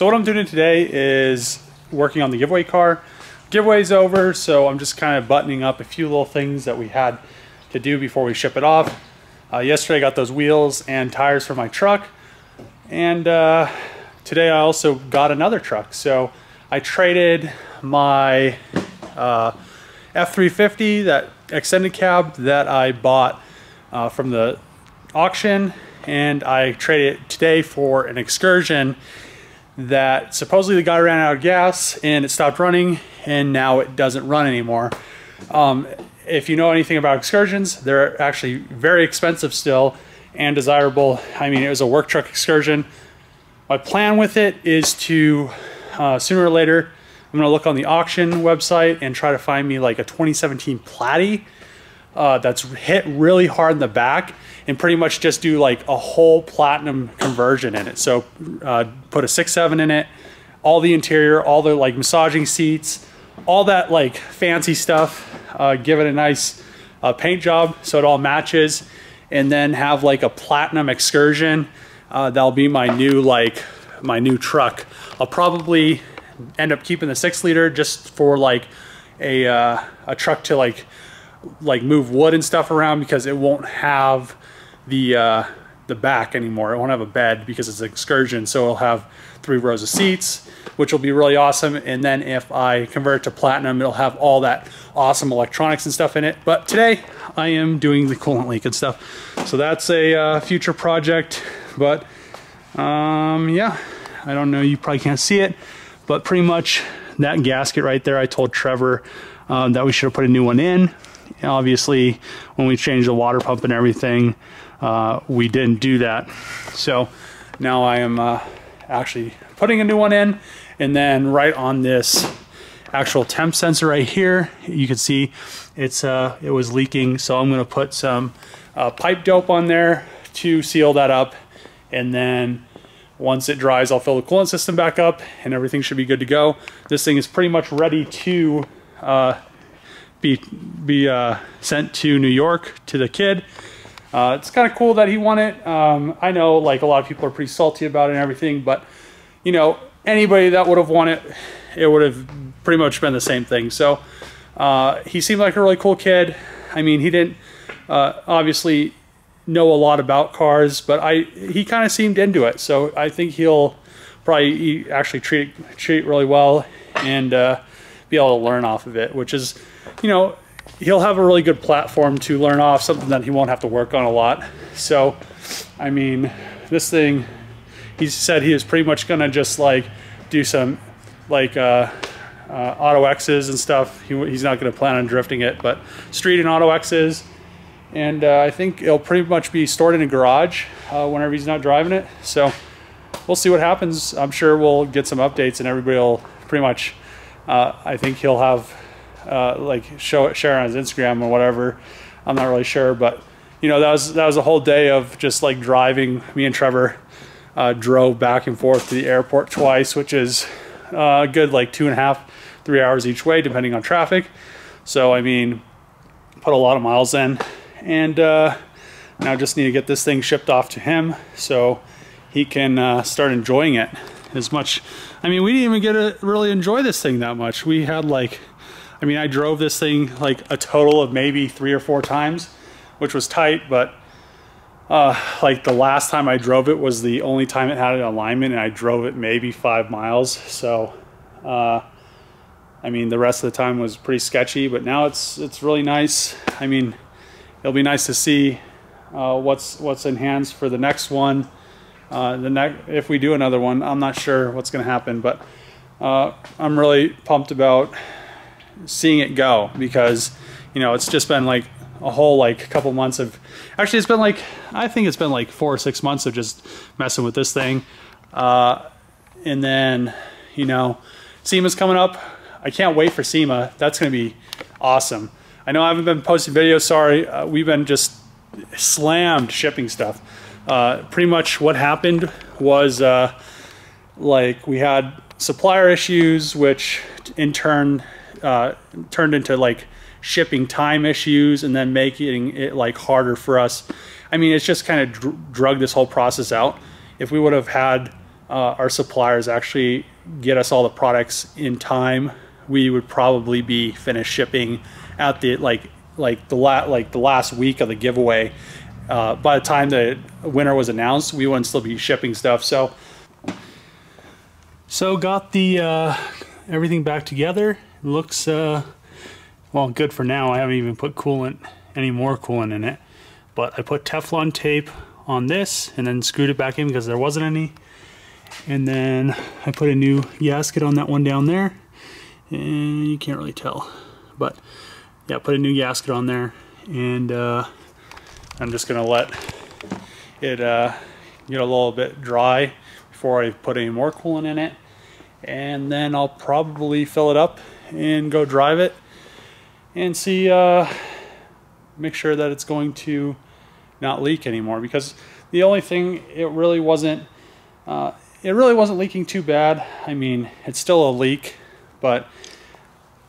So what I'm doing today is working on the giveaway car. Giveaway's over, so I'm just kind of buttoning up a few little things that we had to do before we ship it off. Yesterday I got those wheels and tires for my truck, and today I also got another truck. So I traded my F350, that extended cab that I bought from the auction, and I traded it today for an Excursion that supposedly the guy ran out of gas and it stopped running, and now it doesn't run anymore. If you know anything about Excursions, they're actually very expensive still and desirable. I mean, it was a work truck Excursion. My plan with it is to sooner or later I'm going to look on the auction website and try to find me like a 2017 Platy that's hit really hard in the back, and pretty much just do like a whole platinum conversion in it. So put a 6.7 in it, all the interior, all the like massaging seats, all that like fancy stuff, give it a nice paint job so it all matches, and then have like a platinum Excursion. That'll be my new truck. I'll probably end up keeping the 6-liter just for like a truck to like move wood and stuff around, because it won't have the back anymore. It won't have a bed because it's an Excursion, so it'll have 3 rows of seats, which will be really awesome. And then if I convert it to platinum, it'll have all that awesome electronics and stuff in it. But today I am doing the coolant leak and stuff, so that's a future project. But yeah, I don't know, you probably can't see it, but pretty much that gasket right there, I told Trevor that we should have put a new one in. And obviously when we changed the water pump and everything, we didn't do that. So now I am actually putting a new one in. And then right on this actual temp sensor right here, you can see it was leaking. So I'm going to put some pipe dope on there to seal that up. And then once it dries, I'll fill the coolant system back up and everything should be good to go. This thing is pretty much ready to be sent to New York to the kid. It's kind of cool that he won it. I know like a lot of people are pretty salty about it and everything, but you know, anybody that would have won it, it would have pretty much been the same thing. So he seemed like a really cool kid. I mean, he didn't obviously know a lot about cars, but he kind of seemed into it. So I think he'll probably actually treat it really well and be able to learn off of it, which is, you know, he'll have a really good platform to learn off, something that he won't have to work on a lot. So, I mean, this thing, he said he was pretty much gonna just like do some like auto X's and stuff. He's not gonna plan on drifting it, but street and auto X's. And I think it'll pretty much be stored in a garage whenever he's not driving it. So we'll see what happens. I'm sure we'll get some updates, and everybody will pretty much, I think he'll have like share on his Instagram or whatever. I'm not really sure, but you know, that was a whole day of just like driving. Me and Trevor drove back and forth to the airport twice, which is a good like 2.5, 3 hours each way, depending on traffic. So I mean, put a lot of miles in. And now just need to get this thing shipped off to him so he can start enjoying it as much. I mean, we didn't even get to really enjoy this thing that much. We had like, I mean, I drove this thing like a total of maybe 3 or 4 times, which was tight, but like the last time I drove it was the only time it had an alignment, and I drove it maybe 5 miles. So I mean, the rest of the time was pretty sketchy, but now it's really nice. I mean, it'll be nice to see what's in hands for the next one. If we do another one, I'm not sure what's going to happen, but I'm really pumped about seeing it go, because you know, it's just been like a whole like couple months of, actually it's been like, I think it's been like 4 or 6 months of just messing with this thing. And then, you know, SEMA's coming up. I can't wait for SEMA. That's going to be awesome. I know I haven't been posting videos, sorry. We've been just slammed shipping stuff. Pretty much what happened was like we had supplier issues, which in turn turned into like shipping time issues, and then making it like harder for us. I mean, it's just kind of drug this whole process out. If we would have had our suppliers actually get us all the products in time, we would probably be finished shipping at the the last week of the giveaway. By the time the winner was announced, we wouldn't still be shipping stuff. So got the everything back together. It looks well, good for now. I haven't even put any more coolant in it, but I put Teflon tape on this and then screwed it back in because there wasn't any. And then I put a new gasket on that one down there, and you can't really tell, but yeah, put a new gasket on there, and I'm just gonna let it get a little bit dry before I put any more coolant in it, and then I'll probably fill it up and go drive it and see, make sure that it's going to not leak anymore, because the only thing, it really wasn't leaking too bad. I mean, it's still a leak, but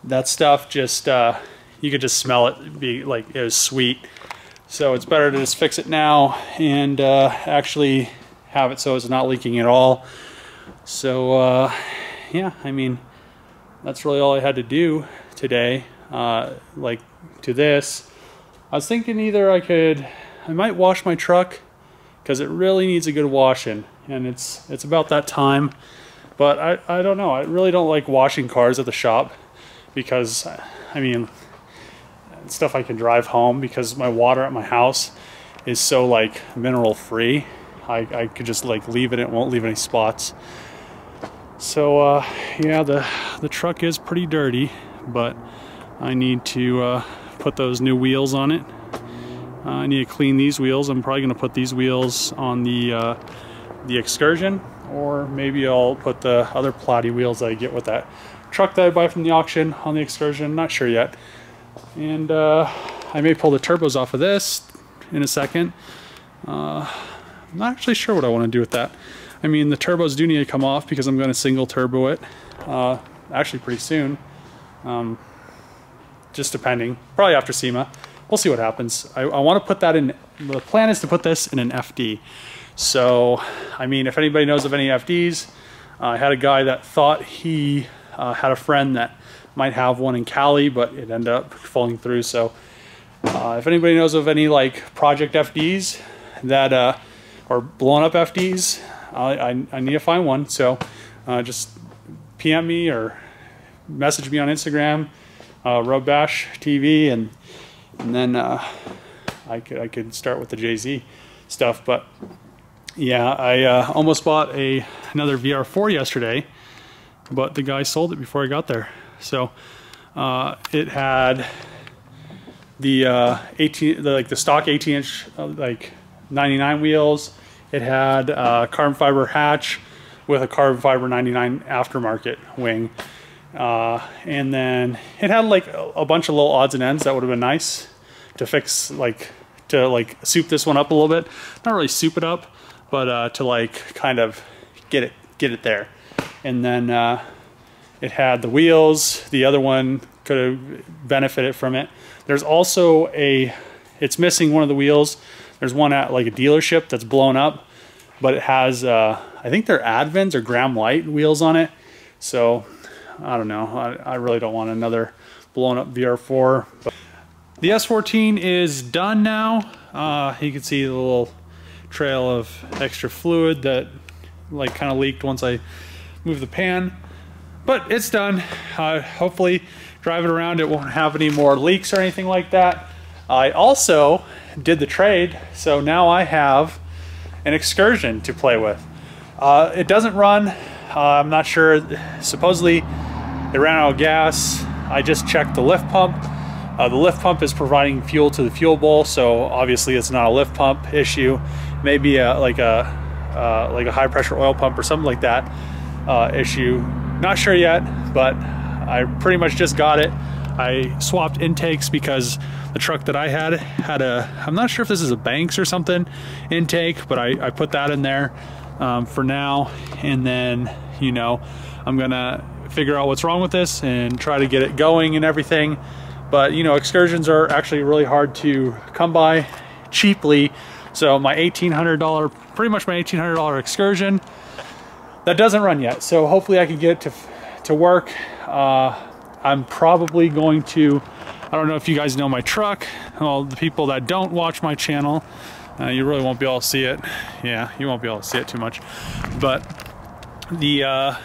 that stuff just you could just smell it, be like it was sweet. So it's better to just fix it now and actually have it so it's not leaking at all. So yeah, I mean, that's really all I had to do today. Like to this, I was thinking either I might wash my truck, because it really needs a good washing, and it's about that time. But I don't know, I really don't like washing cars at the shop, because I mean, stuff I can drive home, because my water at my house is so like mineral free. I could just like leave it, it won't leave any spots. So yeah, the truck is pretty dirty, but I need to put those new wheels on it. I need to clean these wheels. I'm probably going to put these wheels on the Excursion, or maybe I'll put the other platy wheels that I get with that truck that I buy from the auction on the Excursion. Not sure yet. And I may pull the turbos off of this in a second. I'm not actually sure what I want to do with that. I mean, the turbos do need to come off, because I'm going to single turbo it actually pretty soon. Just depending, probably after SEMA. We'll see what happens. I want to put that in, the plan is to put this in an FD. So, I mean, if anybody knows of any FDs, I had a guy that thought he had a friend that might have one in Cali, but it ended up falling through. So, if anybody knows of any like project FDs that, or blown up FDs, I need to find one. So, just PM me or message me on Instagram, Roadbash TV, and then I could start with the JZ stuff. But yeah, I almost bought another VR4 yesterday, but the guy sold it before I got there. So it had the the stock 18-inch like 99 wheels. It had carbon fiber hatch with a carbon fiber 99 aftermarket wing. And then it had like a bunch of little odds and ends that would have been nice to fix, like to soup this one up a little bit. Not really soup it up, but to like kind of get it there. And then it had the wheels. The other one could have benefited from it. There's also it's missing one of the wheels. There's one at like a dealership that's blown up, but it has I think they're Advents or Graham Light wheels on it. So I don't know. I really don't want another blown up VR4. But the S14 is done now. You can see the little trail of extra fluid that like kind of leaked once I moved the pan. But it's done. Hopefully driving around it won't have any more leaks or anything like that. I also did the trade, so now I have an Excursion to play with. It doesn't run. I'm not sure. Supposedly it ran out of gas. I just checked the lift pump. The lift pump is providing fuel to the fuel bowl, so obviously it's not a lift pump issue. Maybe like a high pressure oil pump or something like that issue. Not sure yet, but I pretty much just got it. I swapped intakes because the truck that I had I'm not sure if this is a Banks or something intake, but I put that in there for now, and then I'm gonna figure out what's wrong with this and try to get it going and everything. But Excursions are actually really hard to come by cheaply, so my $1,800, pretty much my $1,800 Excursion that doesn't run yet. So hopefully I can get it to work. I'm probably going to, I don't know if you guys know my truck. Well, the people that don't watch my channel, you really won't be able to see it. Yeah, you won't be able to see it too much. But the,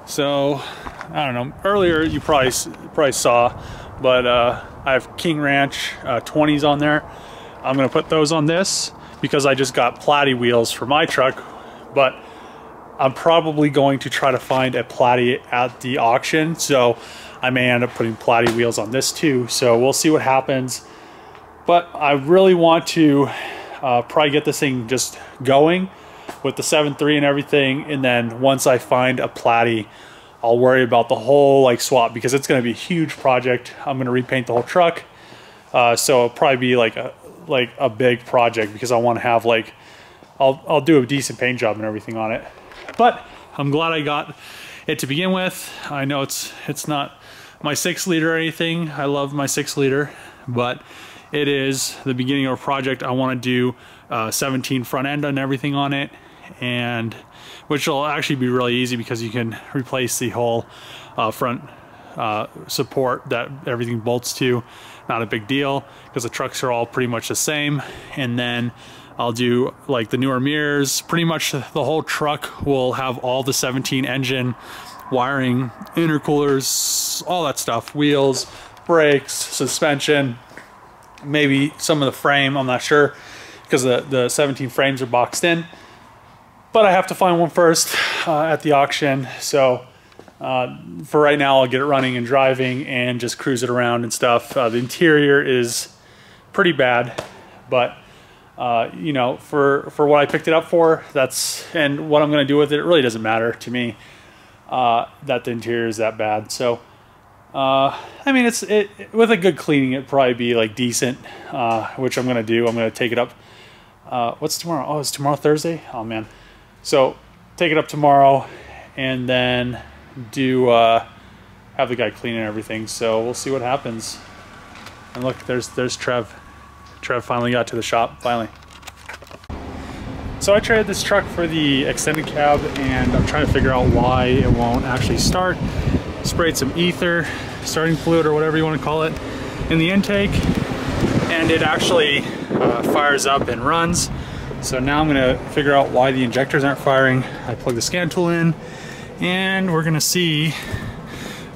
so, I don't know, earlier you probably saw, but I have King Ranch 20s on there. I'm gonna put those on this because I just got Platy wheels for my truck, but I'm probably going to try to find a Platy at the auction. So I may end up putting Platy wheels on this too. So we'll see what happens. But I really want to probably get this thing just going with the 7.3 and everything. And then once I find a Platy, I'll worry about the whole like swap, because it's going to be a huge project. I'm going to repaint the whole truck. So it'll probably be like a big project, because I want to have like, I'll do a decent paint job and everything on it. But I'm glad I got it to begin with. I know it's not my 6-liter or anything. I love my 6-liter, but it is the beginning of a project. I want to do 17 front end and everything on it, and which will actually be really easy because you can replace the whole front support that everything bolts to. Not a big deal because the trucks are all pretty much the same. And then I'll do like the newer mirrors. Pretty much the whole truck will have all the 17 engine wiring, intercoolers, all that stuff, wheels, brakes, suspension, maybe some of the frame, I'm not sure, because the 17 frames are boxed in. But I have to find one first at the auction. So for right now, I'll get it running and driving and just cruise it around and stuff. The interior is pretty bad, but you know, for what I picked it up for, and what I'm going to do with it, it really doesn't matter to me that the interior is that bad. So I mean, with a good cleaning, it'd probably be like decent, which I'm going to do. I'm going to take it up. What's tomorrow? Oh, is tomorrow Thursday? Oh man. So take it up tomorrow and then do have the guy clean and everything. So we'll see what happens. And look, there's Trev. Trev finally got to the shop, finally. So I traded this truck for the extended cab, and I'm trying to figure out why it won't actually start. Sprayed some ether, starting fluid or whatever you want to call it, in the intake, and it actually fires up and runs. So now I'm gonna figure out why the injectors aren't firing. I plug the scan tool in, and we're gonna see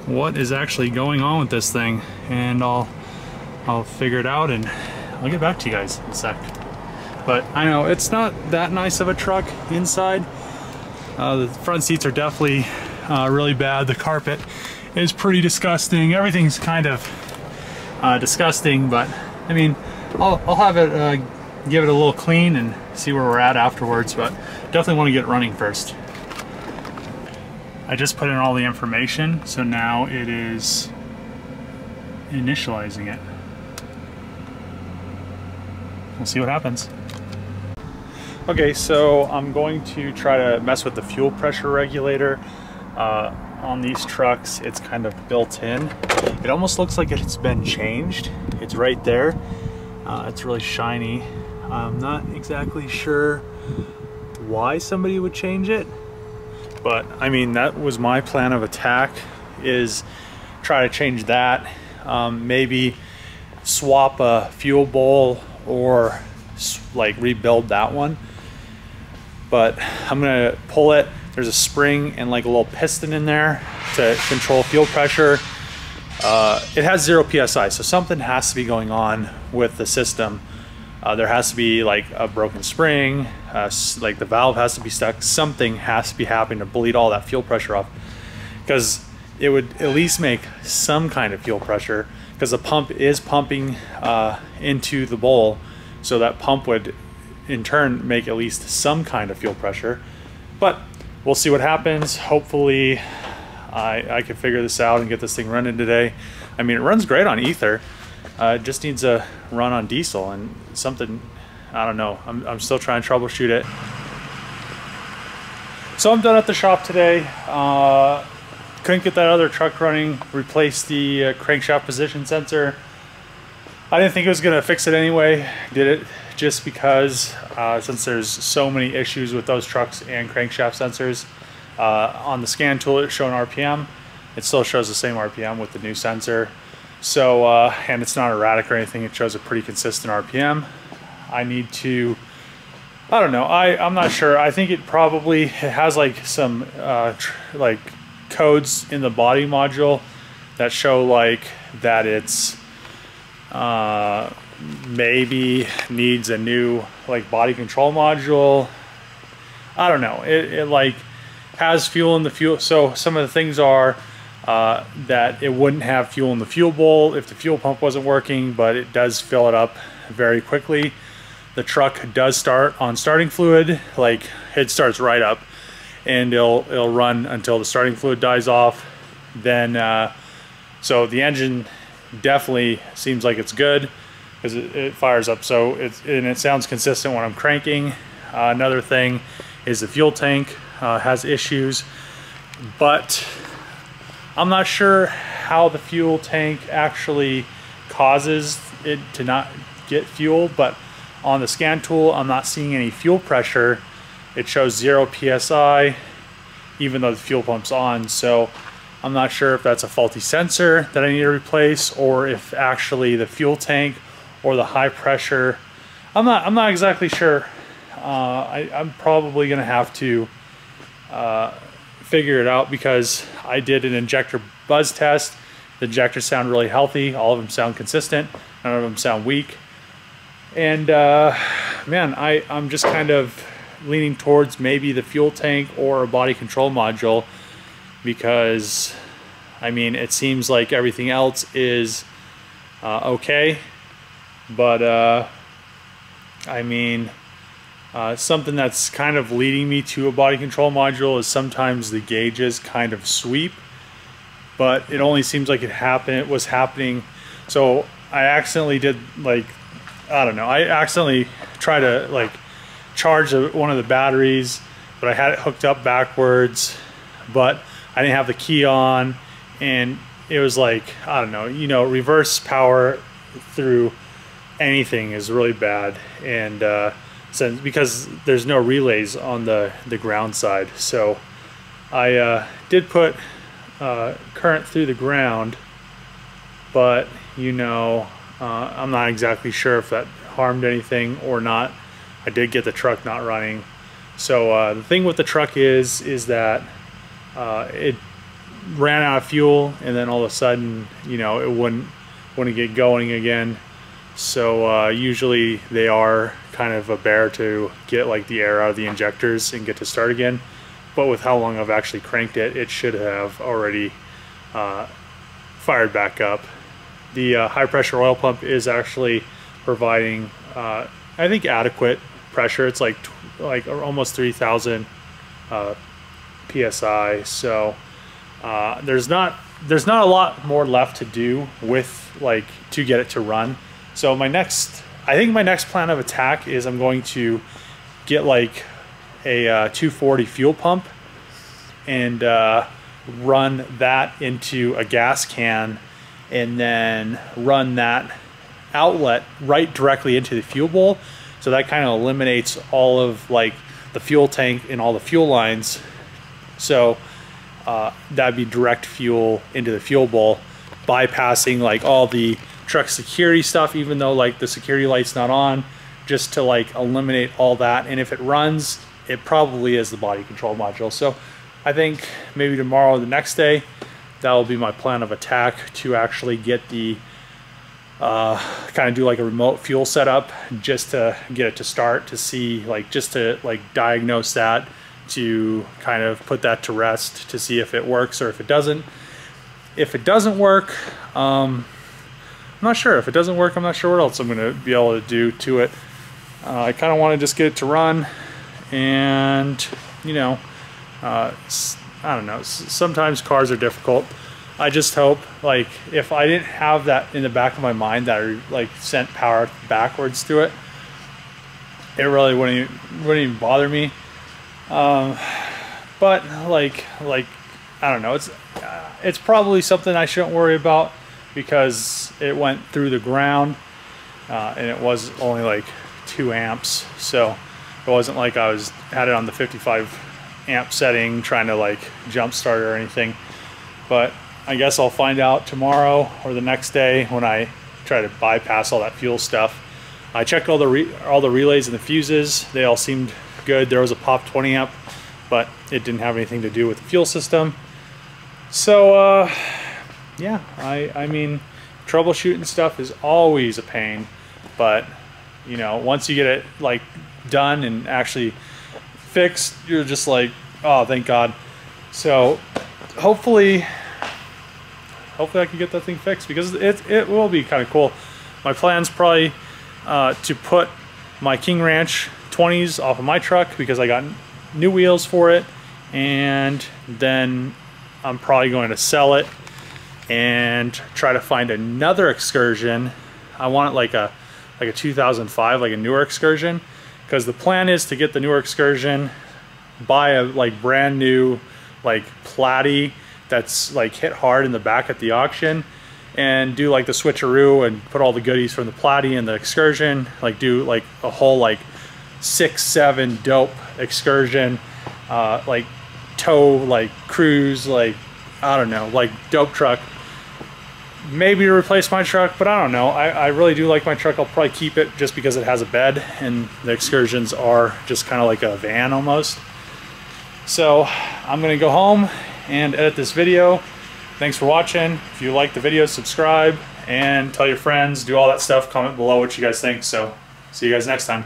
what is actually going on with this thing, and I'll figure it out, and I'll get back to you guys in a sec. But I know it's not that nice of a truck inside. The front seats are definitely really bad. The carpet is pretty disgusting. Everything's kind of disgusting, but I mean, I'll have it give it a little clean and see where we're at afterwards, but definitely want to get it running first. I just put in all the information, so now it is initializing it. We'll see what happens. Okay, so I'm going to try to mess with the fuel pressure regulator. On these trucks, it's kind of built in. It almost looks like it's been changed. It's right there. It's really shiny. I'm not exactly sure why somebody would change it, but I mean, that was my plan of attack, is try to change that. Maybe swap a fuel bowl or like rebuild that one. But I'm gonna pull it. There's a spring and like a little piston in there to control fuel pressure. It has 0 PSI, so something has to be going on with the system. There has to be like a broken spring, like the valve has to be stuck. Something has to be happening to bleed all that fuel pressure off, because it would at least make some kind of fuel pressure, because the pump is pumping into the bowl, so that pump would in turn make at least some kind of fuel pressure. But we'll see what happens. Hopefully I can figure this out and get this thing running today. I mean, it runs great on ether. It just needs a run on diesel and something, I don't know. I'm still trying to troubleshoot it. So I'm done at the shop today. Couldn't get that other truck running, replaced the crankshaft position sensor. I didn't think it was gonna fix it anyway. Did it just because since there's so many issues with those trucks and crankshaft sensors, On the scan tool, it's showing RPM. It still shows the same RPM with the new sensor. So, and it's not erratic or anything. It shows a pretty consistent RPM. I need to, I don't know. I'm not sure. I think it has like some like codes in the body module that show like that it's maybe needs a new like body control module. I don't know. It like has fuel in the fuel. So some of the things are that it wouldn't have fuel in the fuel bowl if the fuel pump wasn't working, but it does fill it up very quickly. The truck does start on starting fluid, like it starts right up, and it'll run until the starting fluid dies off. Then so the engine definitely seems like it's good because it fires up, so it sounds consistent when I'm cranking. Another thing is the fuel tank has issues, but I'm not sure how the fuel tank actually causes it to not get fuel, but on the scan tool, I'm not seeing any fuel pressure. It shows 0 PSI, even though the fuel pump's on. So I'm not sure if that's a faulty sensor that I need to replace, or if actually the fuel tank or the high pressure. I'm not exactly sure. I'm probably gonna have to figure it out, because I did an injector buzz test. The injectors sound really healthy. All of them sound consistent. None of them sound weak. And man, I'm just kind of leaning towards maybe the fuel tank or a body control module, because I mean, it seems like everything else is okay, but I mean, something that's kind of leading me to a body control module is sometimes the gauges kind of sweep, but it only seems like it was happening. So I accidentally did, like, I don't know, I accidentally tried to like charge one of the batteries, but I had it hooked up backwards, but I didn't have the key on, and it was like, I don't know, you know, reverse power through anything is really bad. And because there's no relays on the ground side, so I did put current through the ground, but you know, I'm not exactly sure if that harmed anything or not. I did get the truck not running. So the thing with the truck is that it ran out of fuel, and then all of a sudden, you know, it wouldn't get going again. So usually they are kind of a bear to get like the air out of the injectors and get to start again. But with how long I've actually cranked it, it should have already fired back up. The high pressure oil pump is actually providing, I think, adequate pressure. It's like almost 3,000 PSI. So there's not a lot more left to do with to get it to run. So I think my next plan of attack is I'm going to get like a 240 fuel pump and run that into a gas can, and then run that outlet right directly into the fuel bowl. So that kind of eliminates all of like the fuel tank and all the fuel lines. So that'd be direct fuel into the fuel bowl, bypassing like all the truck security stuff, even though like the security light's not on, just to like eliminate all that. And if it runs, it probably is the body control module. So I think maybe tomorrow or the next day, that will be my plan of attack, to actually get the kind of do like a remote fuel setup just to get it to start, to see like, just to like diagnose that, to kind of put that to rest, to see if it works or if it doesn't. If it doesn't work, I'm not sure. If it doesn't work, I'm not sure what else I'm going to be able to do to it. I kind of want to just get it to run, and you know, I don't know, sometimes cars are difficult. I just hope, like, if I didn't have that in the back of my mind, that I like sent power backwards to it, it really wouldn't even bother me. But like I don't know, it's probably something I shouldn't worry about, because it went through the ground, and it was only like 2 amps, so it wasn't like I had it on the 55 amp setting, trying to like jump start or anything. But I guess I'll find out tomorrow or the next day when I try to bypass all that fuel stuff. I checked all the relays and the fuses. They all seemed good. There was a pop 20 amp, but it didn't have anything to do with the fuel system. So yeah, I mean, troubleshooting stuff is always a pain, but you know, once you get it like done and actually fixed, you're just like, oh, thank God. So hopefully I can get that thing fixed, because it will be kind of cool. My plan's probably to put my King Ranch 20s off of my truck, because I got new wheels for it, and then I'm probably going to sell it and try to find another Excursion. I want it like a 2005, like a newer Excursion, because the plan is to get the newer Excursion, buy a like brand new like Platy that's like hit hard in the back at the auction, and do like the switcheroo and put all the goodies from the Platy and the Excursion, like do like a whole like 6-7 dope Excursion, like tow, like cruise, like I don't know, like dope truck. Maybe to replace my truck, but I don't know. I really do like my truck. I'll probably keep it just because it has a bed, and the Excursions are just kind of like a van almost. So I'm gonna go home and edit this video. Thanks for watching. If you like the video, subscribe and tell your friends, do all that stuff. Comment below what you guys think. So see you guys next time.